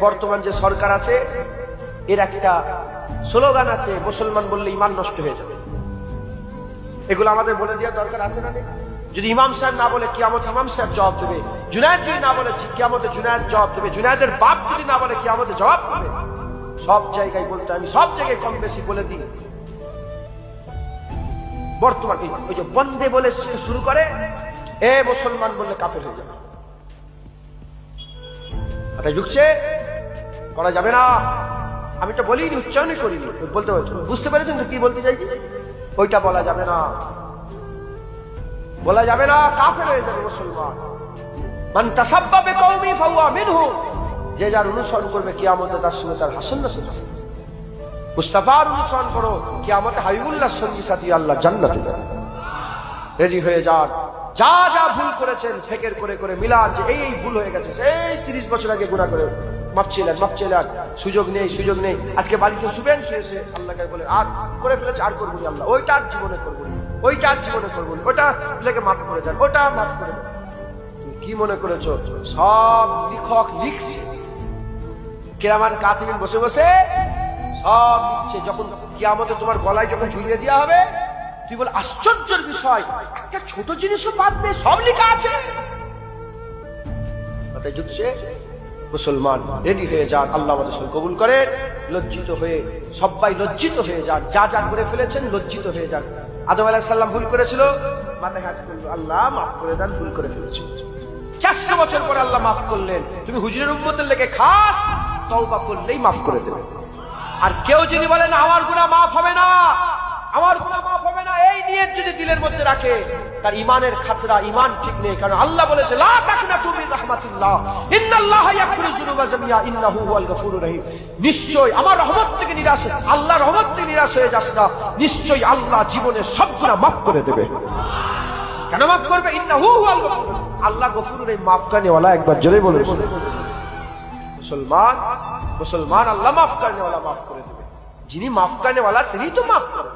বর্তমান যে সরকার আছে এর একটা স্লোগান আছে, মুসলমান বললে ঈমান নষ্ট হয়ে যাবে। এগুলো আমাদের বলে দেওয়া দরকার আছে না? যদি ইমাম সাহেব না বলে কিয়ামত ইমাম সাহেব জবাব দেবে, জুনায়েদ যদি না বলে কিয়ামতে জুনায়েদ জবাব দেবে, জুনায়েদের বাপ যদি না বলে কিয়ামতে জবাব দেবে। সব জায়গায় বলতে, আমি সব জায়গায় কম বেশি বলে দিই। বর্তমান ওই যে বন্দে বলে শুরু করে, এ মুসলমান বললে কাফের হয়ে যাবে। মাথায় ঢুকছে? করা যাবে না। আমি তো বলিনি, উচ্চারণ করিনি, বলতে বুঝতে পেরেছেন তো কি বলতে চাইছি? ওইটা বলা যাবে না, বলা যাবে না, কাফের হয়ে যাবে মুসলমান। মান তাসাব্বা বিকওমি ফাহুয়া মিনহুম, যে যার অনুসরণ করবে কিয়ামতে তার সঙ্গে তার হাসন নাসিব হবে। মুস্তাফার অনুসরণ করো, কিয়ামতে হাবিবুল্লাহর সঙ্গী সাথী আল্লাহ জান্নাতে যাবে। রেডি হয়ে যান। যা যা ভুল করেছেন ফেকের করে করে মিলান যে এই ভুল হয়ে গেছে, সেই 30 বছর আগে গুনাহ করে মাপ চেলেন, সুযোগ নেই। আজকে বালিতে শুবেন, শুয়েছে আল্লাহকে বলে আর করে ফেলেছে, আর করবো আল্লাহ, ওইটা আর জীবনে করবো না, ওইটা আর জীবনে করবো না, ওটা লেগে মাফ করে যান, ওটা মাফ করে দেন। তুমি কি মনে করেছো সব লিখক লিখছে, কিরামান কাতিবিন বসে বসে সব লিখছে। যখন কিয়ামতে তোমার গলায় যখন ঝুলিয়ে দেওয়া হবে, তুই বল আশ্চর্যের বিষয়, একটা ছোট জিনিসও বাদ দিয়ে সব লেখা আছে। মাথায় ঢুকছে? মুসলমান রেডি হয়ে যান, আল্লাহ আমাদের সঙ্গে কবুল করে। লজ্জিত হয়ে সবাই লজ্জিত হয়ে যান, যা যা করে ফেলেছেন লজ্জিত হয়ে যান। আদম আলাইহিস সালাম ভুল করেছিল, মাথায় হাত করলো, আল্লাহ মাফ করে দেন, ভুল করে ফেলেছি। 400 বছর পরে আল্লাহ মাফ করলেন। তুমি হুজুরের উম্মতের লেগে খাস তওবা করলেই মাফ করে দেবেন। আর কেউ যদি বলেন আমার গুনাহ মাফ হবে না, আমার গুনাহ মাফ হবে না, এই নিয়ত যদি দিলের মধ্যে রাখে, তার ঈমানের খাতরা, ঈমান ঠিক নেই। কারণ আল্লাহ বলেছে লা তাকনাতু মির রাহমাতিল্লাহ ইন্নাল্লাহা ইয়াগফিরু যুনুবা জামিআ ইন্নাহু হুয়াল গফুরুর রহিম। নিশ্চয় আমার রহমত থেকে নিরাশ, আল্লাহর রহমত থেকে নিরাশ হয়ে যাস না, নিশ্চয় আল্লাহ জীবনের সব গুনাহ মাফ করে দেবে। কেন মাফ করবে? ইন্নাহু হুয়াল গফুর, আল্লাহ গফুরুর রহিম, মাফ করনে ওয়ালা। একবার জোরে বলুন মুসলমান, মুসলমান আল্লাহ মাফ করনে ওয়ালা, মাফ করে দেবে। যিনি মাফ করনে ওয়ালা তিনি তো মাফ করেন।